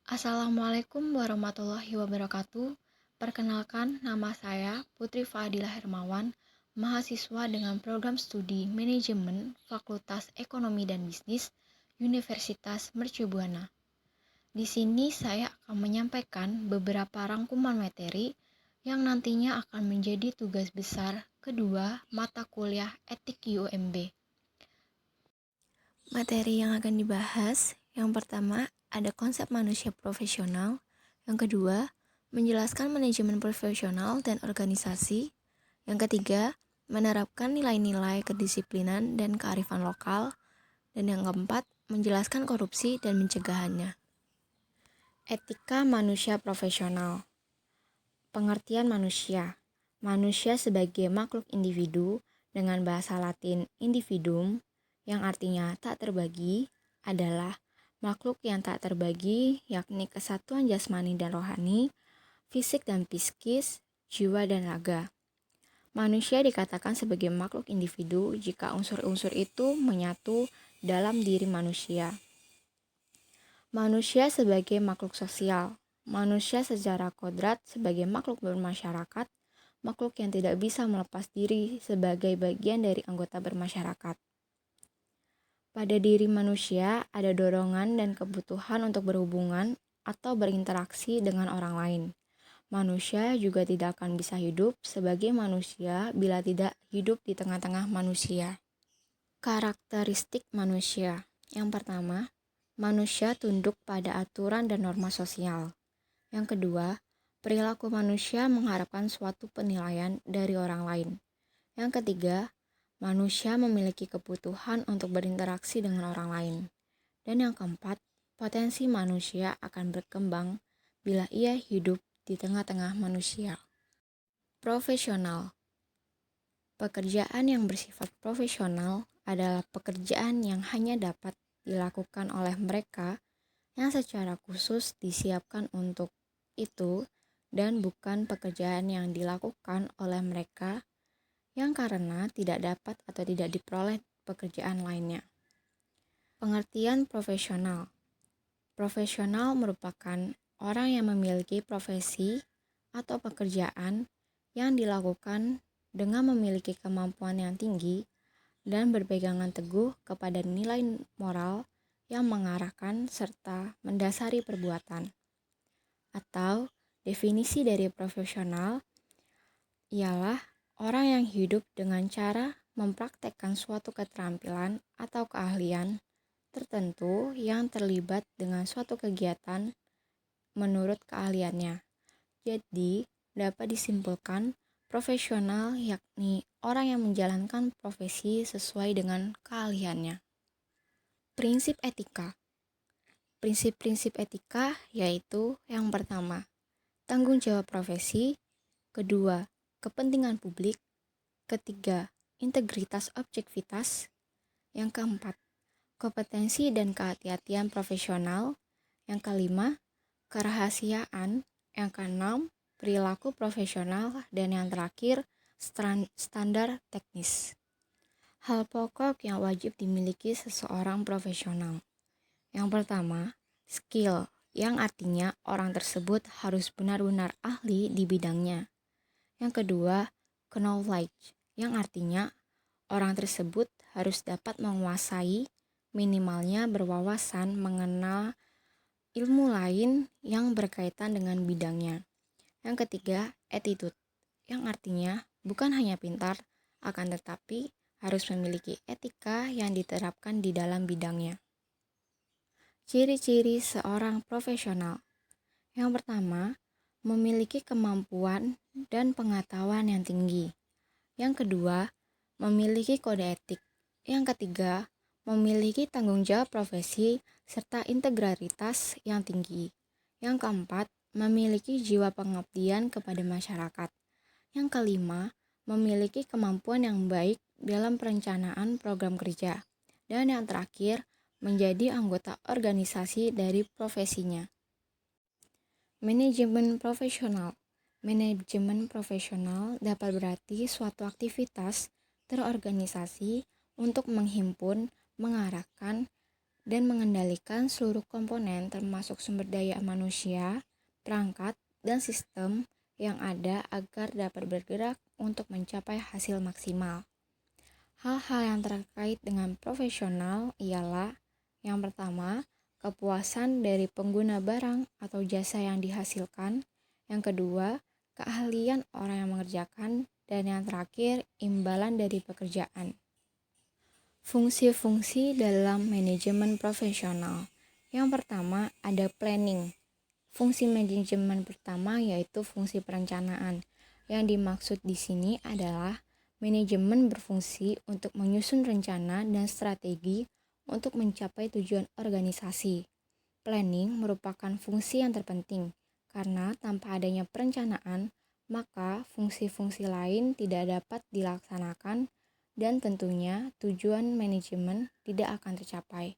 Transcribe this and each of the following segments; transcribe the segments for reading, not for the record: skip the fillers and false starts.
Assalamualaikum warahmatullahi wabarakatuh. Perkenalkan, nama saya Putri Fadila Hermawan, mahasiswa dengan program studi Manajemen Fakultas Ekonomi dan Bisnis Universitas Mercubuana. Di sini saya akan menyampaikan beberapa rangkuman materi yang nantinya akan menjadi tugas besar kedua mata kuliah Etik UMB. Materi yang akan dibahas, yang pertama ada konsep manusia profesional, yang kedua menjelaskan manajemen profesional dan organisasi, yang ketiga menerapkan nilai-nilai kedisiplinan dan kearifan lokal, dan yang keempat menjelaskan korupsi dan mencegahannya. Etika manusia profesional. Pengertian manusia. Manusia sebagai makhluk individu dengan bahasa Latin individuum yang artinya tak terbagi adalah makhluk yang tak terbagi, yakni kesatuan jasmani dan rohani, fisik dan psikis, jiwa dan raga. Manusia dikatakan sebagai makhluk individu jika unsur-unsur itu menyatu dalam diri manusia. Manusia sebagai makhluk sosial. Manusia secara kodrat sebagai makhluk bermasyarakat, makhluk yang tidak bisa melepas diri sebagai bagian dari anggota bermasyarakat. Pada diri manusia ada dorongan dan kebutuhan untuk berhubungan atau berinteraksi dengan orang lain. Manusia juga tidak akan bisa hidup sebagai manusia bila tidak hidup di tengah-tengah manusia. Karakteristik manusia. Yang pertama, manusia tunduk pada aturan dan norma sosial. Yang kedua, perilaku manusia mengharapkan suatu penilaian dari orang lain. Yang ketiga, manusia memiliki kebutuhan untuk berinteraksi dengan orang lain. Dan yang keempat, potensi manusia akan berkembang bila ia hidup di tengah-tengah manusia. Profesional. Pekerjaan yang bersifat profesional adalah pekerjaan yang hanya dapat dilakukan oleh mereka yang secara khusus disiapkan untuk itu dan bukan pekerjaan yang dilakukan oleh mereka yang karena tidak dapat atau tidak diperoleh pekerjaan lainnya. Pengertian profesional. Profesional merupakan orang yang memiliki profesi atau pekerjaan yang dilakukan dengan memiliki kemampuan yang tinggi dan berpegangan teguh kepada nilai moral yang mengarahkan serta mendasari perbuatan. Atau definisi dari profesional ialah orang yang hidup dengan cara mempraktekkan suatu keterampilan atau keahlian tertentu yang terlibat dengan suatu kegiatan menurut keahliannya. Jadi, dapat disimpulkan profesional yakni orang yang menjalankan profesi sesuai dengan keahliannya. Prinsip etika. Prinsip-prinsip etika yaitu yang pertama, tanggung jawab profesi, kedua, kepentingan publik, ketiga, integritas objektivitas, yang keempat, kompetensi dan kehati-hatian profesional, yang kelima, kerahasiaan, yang keenam, perilaku profesional, dan yang terakhir, standar teknis. Hal pokok yang wajib dimiliki seseorang profesional. Yang pertama, skill, yang artinya orang tersebut harus benar-benar ahli di bidangnya. Yang kedua, knowledge, yang artinya orang tersebut harus dapat menguasai, minimalnya berwawasan mengenal ilmu lain yang berkaitan dengan bidangnya. Yang ketiga, attitude, yang artinya bukan hanya pintar, akan tetapi harus memiliki etika yang diterapkan di dalam bidangnya. Ciri-ciri seorang profesional. Yang pertama, memiliki kemampuan dan pengetahuan yang tinggi. Yang kedua, memiliki kode etik. Yang ketiga, memiliki tanggung jawab profesi serta integritas yang tinggi. Yang keempat, memiliki jiwa pengabdian kepada masyarakat. Yang kelima, memiliki kemampuan yang baik dalam perencanaan program kerja. Dan yang terakhir, menjadi anggota organisasi dari profesinya. Manajemen profesional. Manajemen profesional dapat berarti suatu aktivitas terorganisasi untuk menghimpun, mengarahkan, dan mengendalikan seluruh komponen termasuk sumber daya manusia, perangkat, dan sistem yang ada agar dapat bergerak untuk mencapai hasil maksimal. Hal-hal yang terkait dengan profesional ialah yang pertama, kepuasan dari pengguna barang atau jasa yang dihasilkan. Yang kedua, keahlian orang yang mengerjakan. Dan yang terakhir, imbalan dari pekerjaan. Fungsi-fungsi dalam manajemen profesional. Yang pertama, ada planning. Fungsi manajemen pertama yaitu fungsi perencanaan. Yang dimaksud di sini adalah manajemen berfungsi untuk menyusun rencana dan strategi untuk mencapai tujuan organisasi. Planning merupakan fungsi yang terpenting karena tanpa adanya perencanaan, maka fungsi-fungsi lain tidak dapat dilaksanakan dan tentunya tujuan manajemen tidak akan tercapai.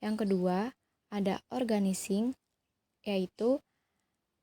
Yang kedua, ada organizing, yaitu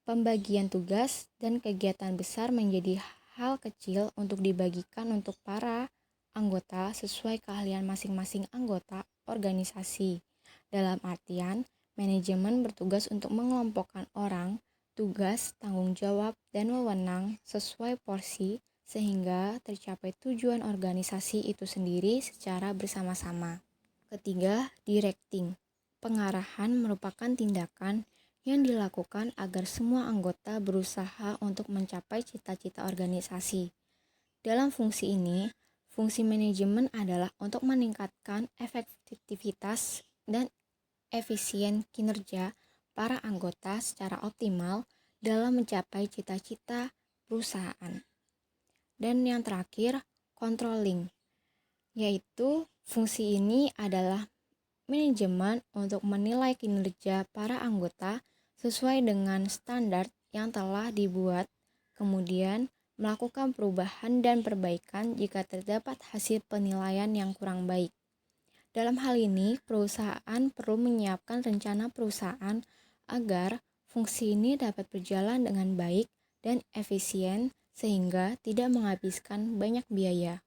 pembagian tugas dan kegiatan besar menjadi hal kecil untuk dibagikan untuk para anggota sesuai keahlian masing-masing anggota organisasi. Dalam artian, manajemen bertugas untuk mengelompokkan orang, tugas, tanggung jawab, dan wewenang sesuai porsi sehingga tercapai tujuan organisasi itu sendiri secara bersama-sama. Ketiga, directing. Pengarahan merupakan tindakan yang dilakukan agar semua anggota berusaha untuk mencapai cita-cita organisasi. Dalam fungsi ini, fungsi manajemen adalah untuk meningkatkan efektivitas dan efisien kinerja para anggota secara optimal dalam mencapai cita-cita perusahaan. Dan yang terakhir, controlling, yaitu fungsi ini adalah manajemen untuk menilai kinerja para anggota sesuai dengan standar yang telah dibuat, kemudian melakukan perubahan dan perbaikan jika terdapat hasil penilaian yang kurang baik. Dalam hal ini, perusahaan perlu menyiapkan rencana perusahaan agar fungsi ini dapat berjalan dengan baik dan efisien sehingga tidak menghabiskan banyak biaya.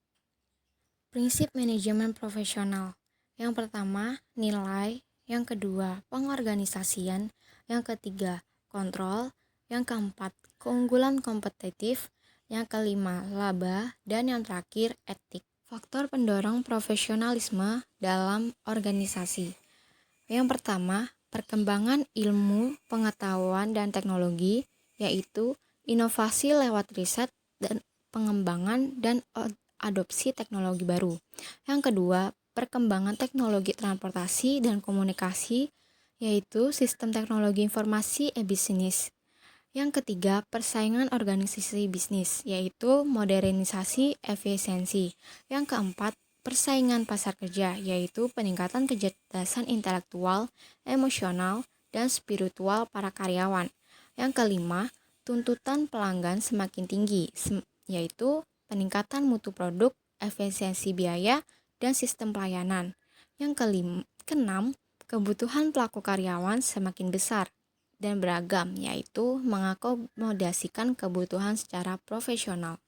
Prinsip manajemen profesional. Yang pertama, nilai. Yang kedua, pengorganisasian. Yang ketiga, kontrol. Yang keempat, keunggulan kompetitif. Yang kelima, laba. Dan yang terakhir, etik. Faktor pendorong profesionalisme dalam organisasi. Yang pertama, perkembangan ilmu, pengetahuan, dan teknologi, yaitu inovasi lewat riset dan pengembangan dan adopsi teknologi baru. Yang kedua, perkembangan teknologi transportasi dan komunikasi, yaitu sistem teknologi informasi e-bisnis. Yang ketiga, persaingan organisasi bisnis, yaitu modernisasi efisiensi. Yang keempat, persaingan pasar kerja, yaitu peningkatan kecerdasan intelektual, emosional, dan spiritual para karyawan. Yang kelima, tuntutan pelanggan semakin tinggi, yaitu peningkatan mutu produk, efisiensi biaya, dan sistem pelayanan. Yang keenam, kebutuhan pelaku karyawan semakin besar dan beragam, yaitu mengakomodasikan kebutuhan secara profesional.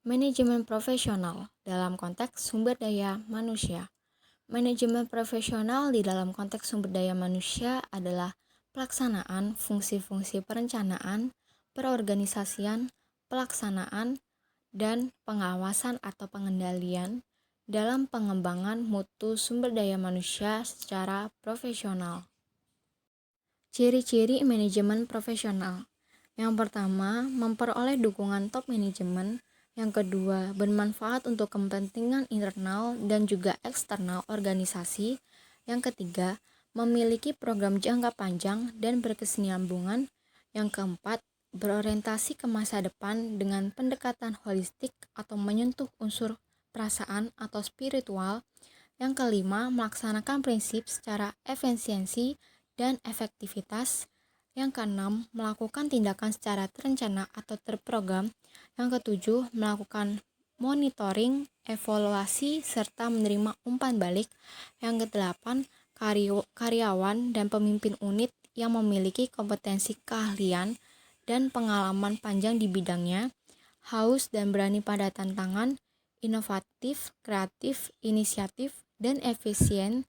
Manajemen profesional dalam konteks sumber daya manusia. Manajemen profesional di dalam konteks sumber daya manusia adalah pelaksanaan fungsi-fungsi perencanaan, perorganisasian, pelaksanaan, dan pengawasan atau pengendalian dalam pengembangan mutu sumber daya manusia secara profesional. Ciri-ciri manajemen profesional. Yang pertama, memperoleh dukungan top manajemen. Yang kedua, bermanfaat untuk kepentingan internal dan juga eksternal organisasi. Yang ketiga, memiliki program jangka panjang dan berkesinambungan. Yang keempat, berorientasi ke masa depan dengan pendekatan holistik atau menyentuh unsur perasaan atau spiritual. Yang kelima, melaksanakan prinsip secara efisiensi dan efektivitas. Yang keenam, melakukan tindakan secara terencana atau terprogram. Yang ketujuh, melakukan monitoring, evaluasi, serta menerima umpan balik. Yang kedelapan, karyawan dan pemimpin unit yang memiliki kompetensi keahlian dan pengalaman panjang di bidangnya, haus dan berani pada tantangan, inovatif, kreatif, inisiatif, dan efisien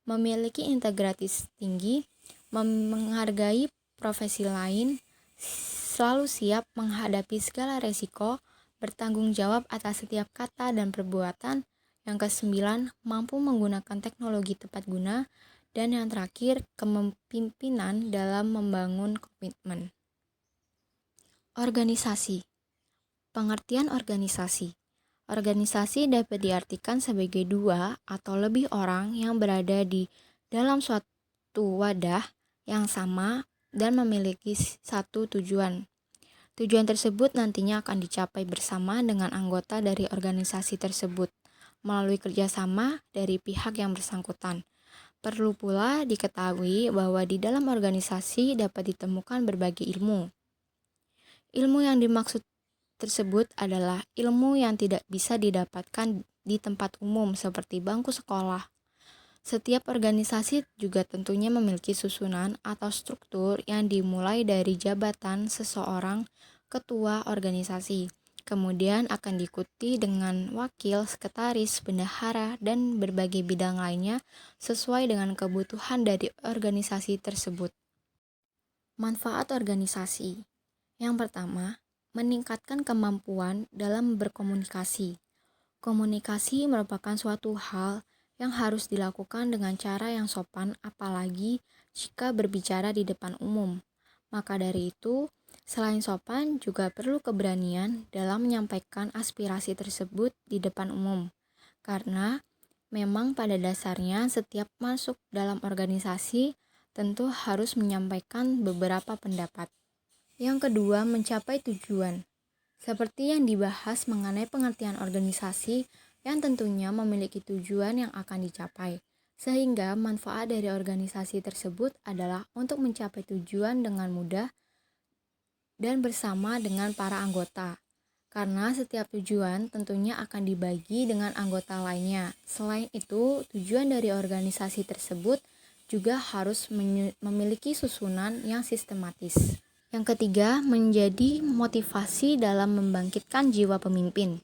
memiliki integritas tinggi, menghargai profesi lain, selalu siap menghadapi segala resiko, bertanggung jawab atas setiap kata dan perbuatan. Yang kesembilan, mampu menggunakan teknologi tepat guna. Dan yang terakhir, kepemimpinan dalam membangun komitmen. Organisasi. Pengertian organisasi. Organisasi dapat diartikan sebagai dua atau lebih orang yang berada di dalam suatu wadah yang sama dan memiliki satu tujuan. Tujuan tersebut nantinya akan dicapai bersama dengan anggota dari organisasi tersebut melalui kerjasama dari pihak yang bersangkutan. Perlu pula diketahui bahwa di dalam organisasi dapat ditemukan berbagai ilmu. Ilmu yang dimaksud tersebut adalah ilmu yang tidak bisa didapatkan di tempat umum seperti bangku sekolah. Setiap organisasi juga tentunya memiliki susunan atau struktur yang dimulai dari jabatan seseorang ketua organisasi. Kemudian akan diikuti dengan wakil, sekretaris, bendahara, dan berbagai bidang lainnya sesuai dengan kebutuhan dari organisasi tersebut. Manfaat organisasi. Yang pertama, meningkatkan kemampuan dalam berkomunikasi. Komunikasi merupakan suatu hal yang harus dilakukan dengan cara yang sopan, apalagi jika berbicara di depan umum. Maka dari itu, selain sopan, juga perlu keberanian dalam menyampaikan aspirasi tersebut di depan umum. Karena memang pada dasarnya setiap masuk dalam organisasi tentu harus menyampaikan beberapa pendapat. Yang kedua, mencapai tujuan. Seperti yang dibahas mengenai pengertian organisasi yang tentunya memiliki tujuan yang akan dicapai. Sehingga manfaat dari organisasi tersebut adalah untuk mencapai tujuan dengan mudah dan bersama dengan para anggota. Karena setiap tujuan tentunya akan dibagi dengan anggota lainnya. Selain itu, tujuan dari organisasi tersebut juga harus memiliki susunan yang sistematis. Yang ketiga, menjadi motivasi dalam membangkitkan jiwa pemimpin.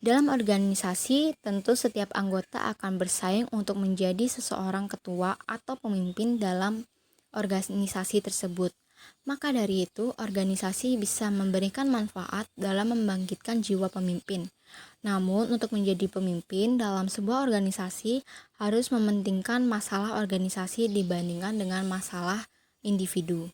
Dalam organisasi, tentu setiap anggota akan bersaing untuk menjadi seseorang ketua atau pemimpin dalam organisasi tersebut. Maka dari itu, organisasi bisa memberikan manfaat dalam membangkitkan jiwa pemimpin. Namun, untuk menjadi pemimpin dalam sebuah organisasi harus mementingkan masalah organisasi dibandingkan dengan masalah individu.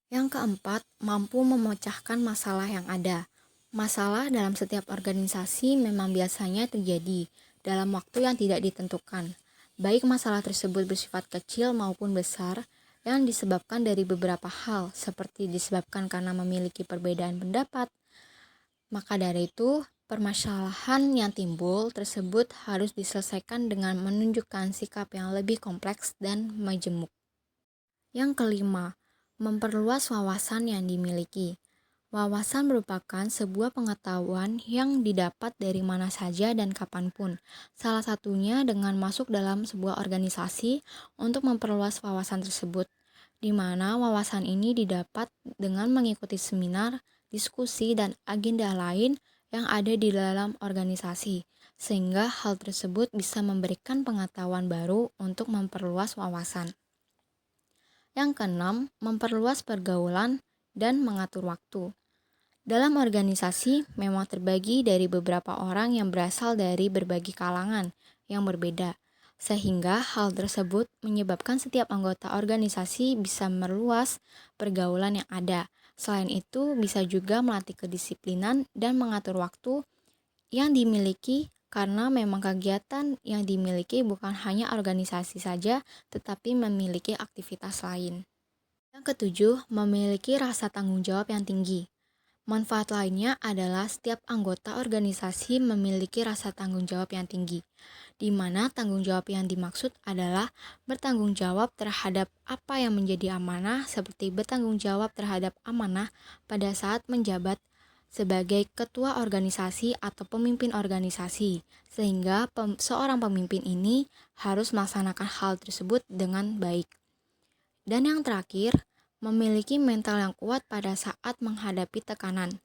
Yang keempat, mampu memecahkan masalah yang ada. Masalah dalam setiap organisasi memang biasanya terjadi dalam waktu yang tidak ditentukan. Baik masalah tersebut bersifat kecil maupun besar yang disebabkan dari beberapa hal, seperti disebabkan karena memiliki perbedaan pendapat. Maka dari itu, permasalahan yang timbul tersebut harus diselesaikan dengan menunjukkan sikap yang lebih kompleks dan majemuk. Yang kelima, memperluas wawasan yang dimiliki. Wawasan merupakan sebuah pengetahuan yang didapat dari mana saja dan kapanpun. Salah satunya dengan masuk dalam sebuah organisasi untuk memperluas wawasan tersebut, di mana wawasan ini didapat dengan mengikuti seminar, diskusi, dan agenda lain yang ada di dalam organisasi, sehingga hal tersebut bisa memberikan pengetahuan baru untuk memperluas wawasan. Yang keenam, memperluas pergaulan dan mengatur waktu. Dalam organisasi memang terbagi dari beberapa orang yang berasal dari berbagai kalangan yang berbeda, sehingga hal tersebut menyebabkan setiap anggota organisasi bisa meluas pergaulan yang ada. Selain itu, bisa juga melatih kedisiplinan dan mengatur waktu yang dimiliki karena memang kegiatan yang dimiliki bukan hanya organisasi saja, tetapi memiliki aktivitas lain. Yang ketujuh, memiliki rasa tanggung jawab yang tinggi. Manfaat lainnya adalah setiap anggota organisasi memiliki rasa tanggung jawab yang tinggi, di mana tanggung jawab yang dimaksud adalah bertanggung jawab terhadap apa yang menjadi amanah, seperti bertanggung jawab terhadap amanah pada saat menjabat sebagai ketua organisasi atau pemimpin organisasi, sehingga seorang pemimpin ini harus melaksanakan hal tersebut dengan baik. Dan yang terakhir, memiliki mental yang kuat pada saat menghadapi tekanan.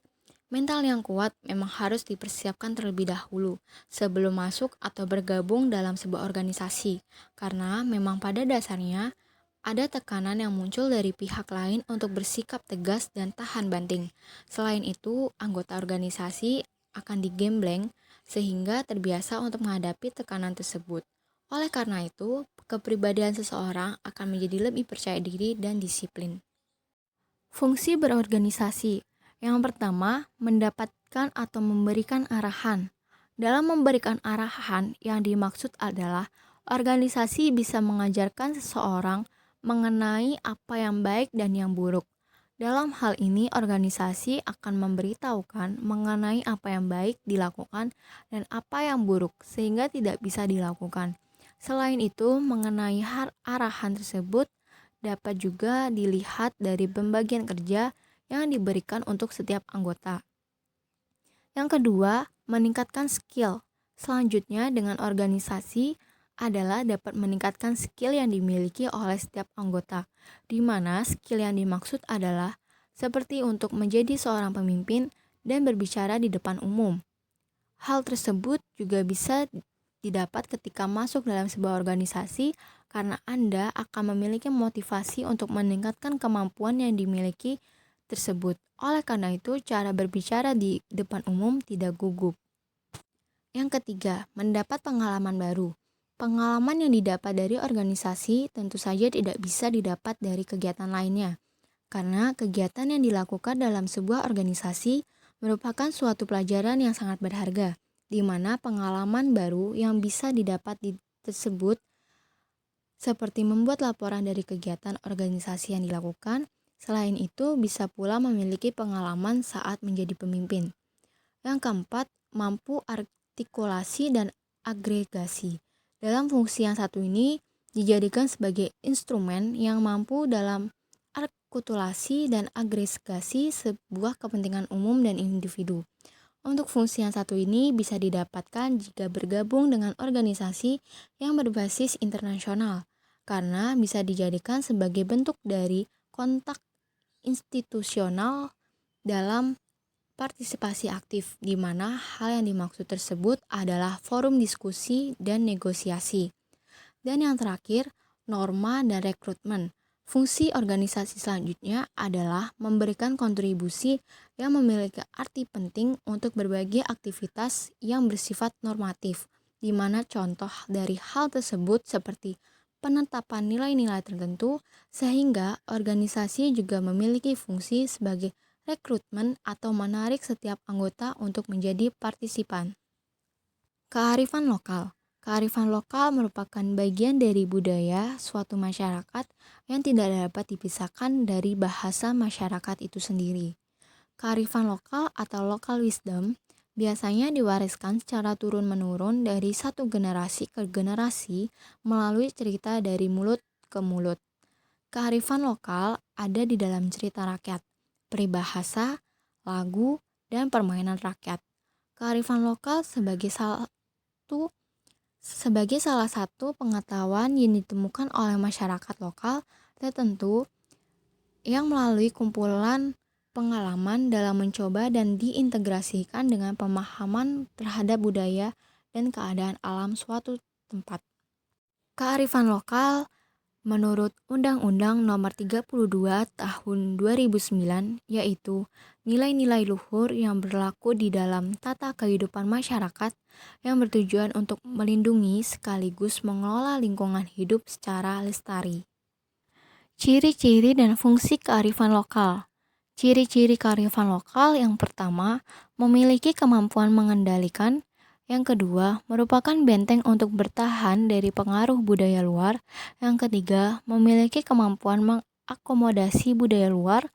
Mental yang kuat memang harus dipersiapkan terlebih dahulu sebelum masuk atau bergabung dalam sebuah organisasi, karena memang pada dasarnya ada tekanan yang muncul dari pihak lain untuk bersikap tegas dan tahan banting. Selain itu, anggota organisasi akan digembleng sehingga terbiasa untuk menghadapi tekanan tersebut. Oleh karena itu, kepribadian seseorang akan menjadi lebih percaya diri dan disiplin. Fungsi berorganisasi. Yang pertama, mendapatkan atau memberikan arahan. Dalam memberikan arahan, yang dimaksud adalah organisasi bisa mengajarkan seseorang mengenai apa yang baik dan yang buruk. Dalam hal ini, organisasi akan memberitahukan mengenai apa yang baik dilakukan dan apa yang buruk, sehingga tidak bisa dilakukan. Selain itu, mengenai arahan tersebut dapat juga dilihat dari pembagian kerja yang diberikan untuk setiap anggota. Yang kedua, meningkatkan skill. Selanjutnya, dengan organisasi adalah dapat meningkatkan skill yang dimiliki oleh setiap anggota, di mana skill yang dimaksud adalah seperti untuk menjadi seorang pemimpin dan berbicara di depan umum. Hal tersebut juga bisa didapat ketika masuk dalam sebuah organisasi karena Anda akan memiliki motivasi untuk meningkatkan kemampuan yang dimiliki tersebut. Oleh karena itu, cara berbicara di depan umum tidak gugup. Yang ketiga, mendapat pengalaman baru. Pengalaman yang didapat dari organisasi tentu saja tidak bisa didapat dari kegiatan lainnya, karena kegiatan yang dilakukan dalam sebuah organisasi merupakan suatu pelajaran yang sangat berharga, di mana pengalaman baru yang bisa didapat tersebut seperti membuat laporan dari kegiatan organisasi yang dilakukan. Selain itu, bisa pula memiliki pengalaman saat menjadi pemimpin. Yang keempat, mampu artikulasi dan agregasi. Dalam fungsi yang satu ini, dijadikan sebagai instrumen yang mampu dalam artikulasi dan agregasi sebuah kepentingan umum dan individu. Untuk fungsi yang satu ini bisa didapatkan jika bergabung dengan organisasi yang berbasis internasional, karena bisa dijadikan sebagai bentuk dari kontak institusional dalam partisipasi aktif, di mana hal yang dimaksud tersebut adalah forum diskusi dan negosiasi. Dan yang terakhir, norma dan rekrutmen. Fungsi organisasi selanjutnya adalah memberikan kontribusi yang memiliki arti penting untuk berbagai aktivitas yang bersifat normatif, di mana contoh dari hal tersebut seperti penetapan nilai-nilai tertentu, sehingga organisasi juga memiliki fungsi sebagai rekrutmen atau menarik setiap anggota untuk menjadi partisipan. Kearifan lokal. Kearifan lokal merupakan bagian dari budaya suatu masyarakat yang tidak dapat dipisahkan dari bahasa masyarakat itu sendiri. Kearifan lokal atau local wisdom biasanya diwariskan secara turun-menurun dari satu generasi ke generasi melalui cerita dari mulut ke mulut. Kearifan lokal ada di dalam cerita rakyat, peribahasa, lagu, dan permainan rakyat. Kearifan lokal sebagai salah satu pengetahuan yang ditemukan oleh masyarakat lokal tertentu yang melalui kumpulan pengalaman dalam mencoba dan diintegrasikan dengan pemahaman terhadap budaya dan keadaan alam suatu tempat. Kearifan lokal menurut Undang-Undang Nomor 32 Tahun 2009, yaitu nilai-nilai luhur yang berlaku di dalam tata kehidupan masyarakat yang bertujuan untuk melindungi sekaligus mengelola lingkungan hidup secara lestari. Ciri-ciri dan fungsi kearifan lokal. Ciri-ciri kearifan lokal yang pertama, memiliki kemampuan mengendalikan. Yang kedua, merupakan benteng untuk bertahan dari pengaruh budaya luar. Yang ketiga, memiliki kemampuan mengakomodasi budaya luar.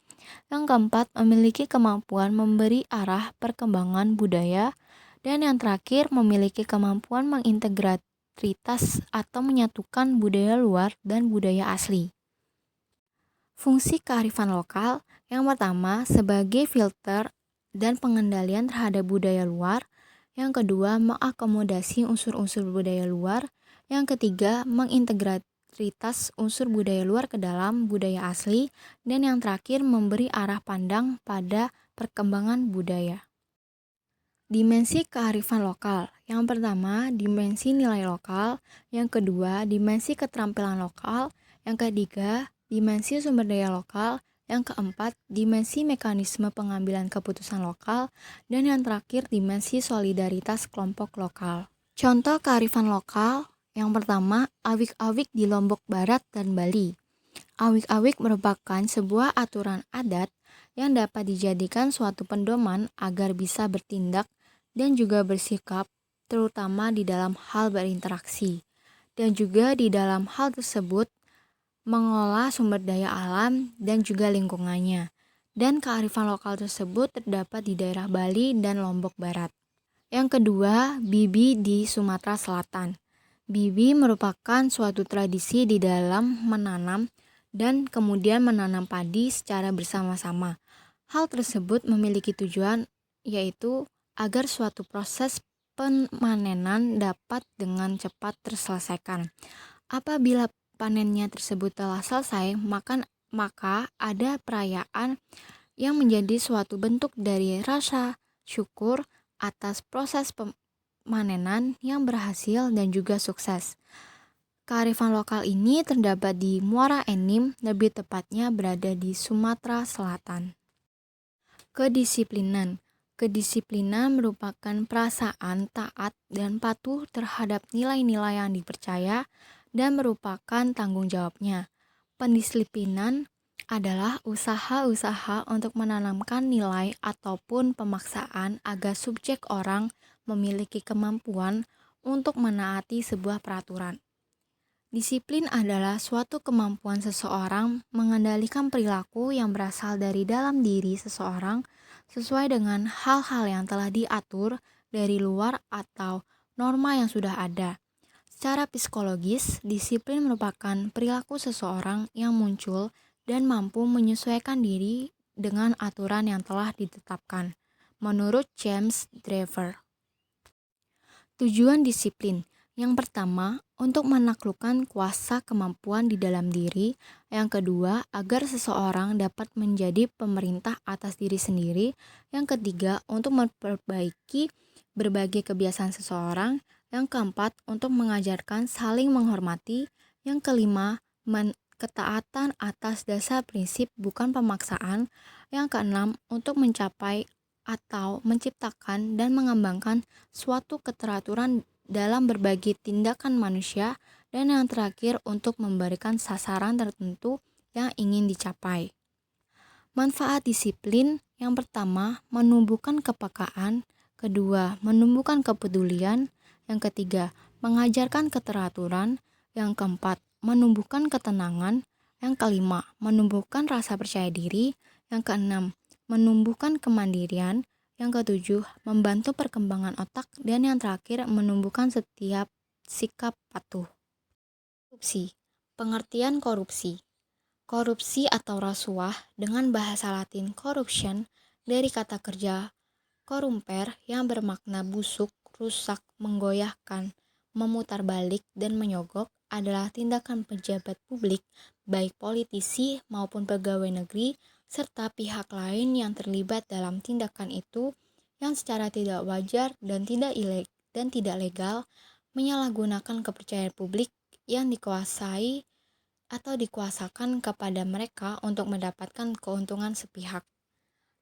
Yang keempat, memiliki kemampuan memberi arah perkembangan budaya. Dan yang terakhir, memiliki kemampuan mengintegritas atau menyatukan budaya luar dan budaya asli. Fungsi kearifan lokal yang pertama sebagai filter dan pengendalian terhadap budaya luar. Yang kedua, mengakomodasi unsur-unsur budaya luar. Yang ketiga, mengintegritas unsur budaya luar ke dalam budaya asli. Dan yang terakhir, memberi arah pandang pada perkembangan budaya. Dimensi kearifan lokal. Yang pertama, dimensi nilai lokal. Yang kedua, dimensi keterampilan lokal. Yang ketiga, dimensi sumber daya lokal. Yang keempat, dimensi mekanisme pengambilan keputusan lokal. Dan yang terakhir, dimensi solidaritas kelompok lokal. Contoh kearifan lokal. Yang pertama, awik-awik di Lombok Barat dan Bali. Awik-awik merupakan sebuah aturan adat yang dapat dijadikan suatu pedoman agar bisa bertindak dan juga bersikap, terutama di dalam hal berinteraksi. Dan juga di dalam hal tersebut, mengolah sumber daya alam dan juga lingkungannya. Dan kearifan lokal tersebut terdapat di daerah Bali dan Lombok Barat. Yang kedua, bibi di Sumatera Selatan. Bibi merupakan suatu tradisi di dalam menanam dan kemudian menanam padi secara bersama-sama. Hal tersebut memiliki tujuan yaitu agar suatu proses pemanenan dapat dengan cepat terselesaikan. Apabila panennya tersebut telah selesai, maka ada perayaan yang menjadi suatu bentuk dari rasa syukur atas proses pemanenan yang berhasil dan juga sukses. Kearifan lokal ini terdapat di Muara Enim, lebih tepatnya berada di Sumatera Selatan. Kedisiplinan. Kedisiplinan merupakan perasaan taat dan patuh terhadap nilai-nilai yang dipercaya dan merupakan tanggung jawabnya. Pendisiplinan adalah usaha-usaha untuk menanamkan nilai ataupun pemaksaan agar subjek orang memiliki kemampuan untuk menaati sebuah peraturan. Disiplin adalah suatu kemampuan seseorang mengendalikan perilaku yang berasal dari dalam diri seseorang sesuai dengan hal-hal yang telah diatur dari luar atau norma yang sudah ada. Secara psikologis, disiplin merupakan perilaku seseorang yang muncul dan mampu menyesuaikan diri dengan aturan yang telah ditetapkan. Menurut James Driver. Tujuan disiplin. Yang pertama, untuk menaklukkan kuasa kemampuan di dalam diri. Yang kedua, agar seseorang dapat menjadi pemerintah atas diri sendiri. Yang ketiga, untuk memperbaiki berbagai kebiasaan seseorang. Yang keempat, untuk mengajarkan saling menghormati. Yang kelima, ketaatan atas dasar prinsip bukan pemaksaan. Yang keenam, untuk mencapai atau menciptakan dan mengembangkan suatu keteraturan dalam berbagai tindakan manusia, dan yang terakhir untuk memberikan sasaran tertentu yang ingin dicapai. Manfaat disiplin yang pertama, menumbuhkan kepekaan, kedua, menumbuhkan kepedulian, yang ketiga, mengajarkan keteraturan, yang keempat, menumbuhkan ketenangan, yang kelima, menumbuhkan rasa percaya diri, yang keenam, menumbuhkan kemandirian, yang ketujuh, membantu perkembangan otak, dan yang terakhir, menumbuhkan setiap sikap patuh. Korupsi. Pengertian korupsi. Korupsi atau rasuah dengan bahasa Latin corruption dari kata kerja corrumper yang bermakna busuk, rusak, menggoyahkan, memutarbalik, dan menyogok adalah tindakan pejabat publik, baik politisi maupun pegawai negeri, serta pihak lain yang terlibat dalam tindakan itu yang secara tidak wajar dan tidak legal menyalahgunakan kepercayaan publik yang dikuasai atau dikuasakan kepada mereka untuk mendapatkan keuntungan sepihak.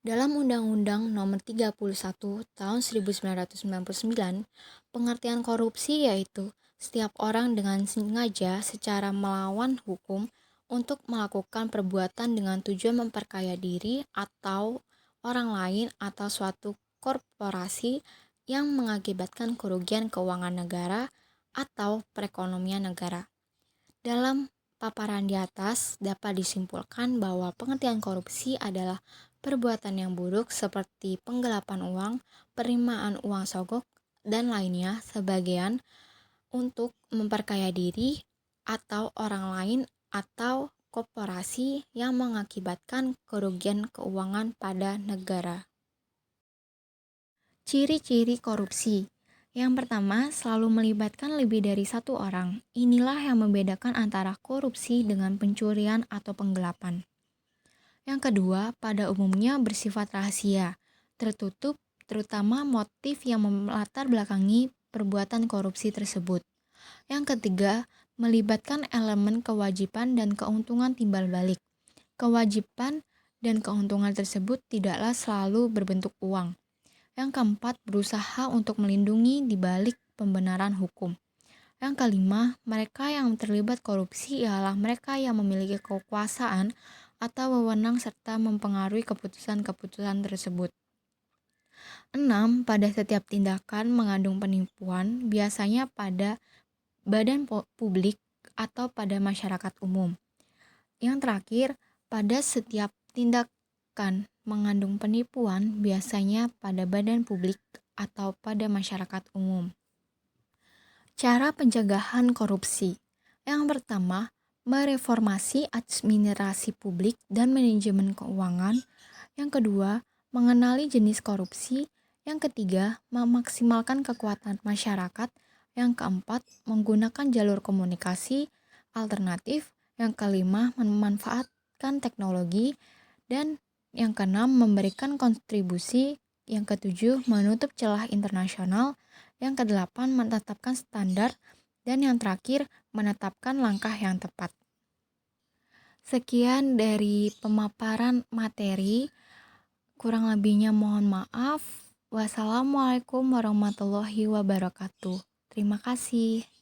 Dalam Undang-Undang Nomor 31 Tahun 1999, pengertian korupsi yaitu setiap orang dengan sengaja secara melawan hukum untuk melakukan perbuatan dengan tujuan memperkaya diri atau orang lain atau suatu korporasi yang mengakibatkan kerugian keuangan negara atau perekonomian negara. Dalam paparan di atas dapat disimpulkan bahwa pengertian korupsi adalah perbuatan yang buruk seperti penggelapan uang, penerimaan uang sogok, dan lainnya sebagian untuk memperkaya diri atau orang lain atau korporasi yang mengakibatkan kerugian keuangan pada negara. Ciri-ciri korupsi. Yang pertama, selalu melibatkan lebih dari satu orang. Inilah yang membedakan antara korupsi dengan pencurian atau penggelapan. Yang kedua, pada umumnya bersifat rahasia, tertutup, terutama motif yang melatar belakangi perbuatan korupsi tersebut. Yang ketiga, melibatkan elemen kewajiban dan keuntungan timbal balik. Kewajiban dan keuntungan tersebut tidaklah selalu berbentuk uang. Yang keempat, berusaha untuk melindungi di balik pembenaran hukum. Yang kelima, mereka yang terlibat korupsi ialah mereka yang memiliki kekuasaan atau wewenang serta mempengaruhi keputusan-keputusan tersebut. 6. Pada setiap tindakan mengandung penipuan, biasanya pada badan publik atau pada masyarakat umum. Yang terakhir, pada setiap tindakan mengandung penipuan, biasanya pada badan publik atau pada masyarakat umum. Cara pencegahan korupsi. Yang pertama, mereformasi administrasi publik dan manajemen keuangan. Yang kedua, mengenali jenis korupsi. Yang ketiga, memaksimalkan kekuatan masyarakat. Yang keempat, menggunakan jalur komunikasi alternatif. Yang kelima, memanfaatkan teknologi. Dan yang keenam, memberikan kontribusi. Yang ketujuh, menutup celah internasional. Yang kedelapan, menetapkan standar. Dan yang terakhir, menetapkan langkah yang tepat. Sekian dari pemaparan materi. Kurang lebihnya mohon maaf. Wassalamualaikum warahmatullahi wabarakatuh. Terima kasih.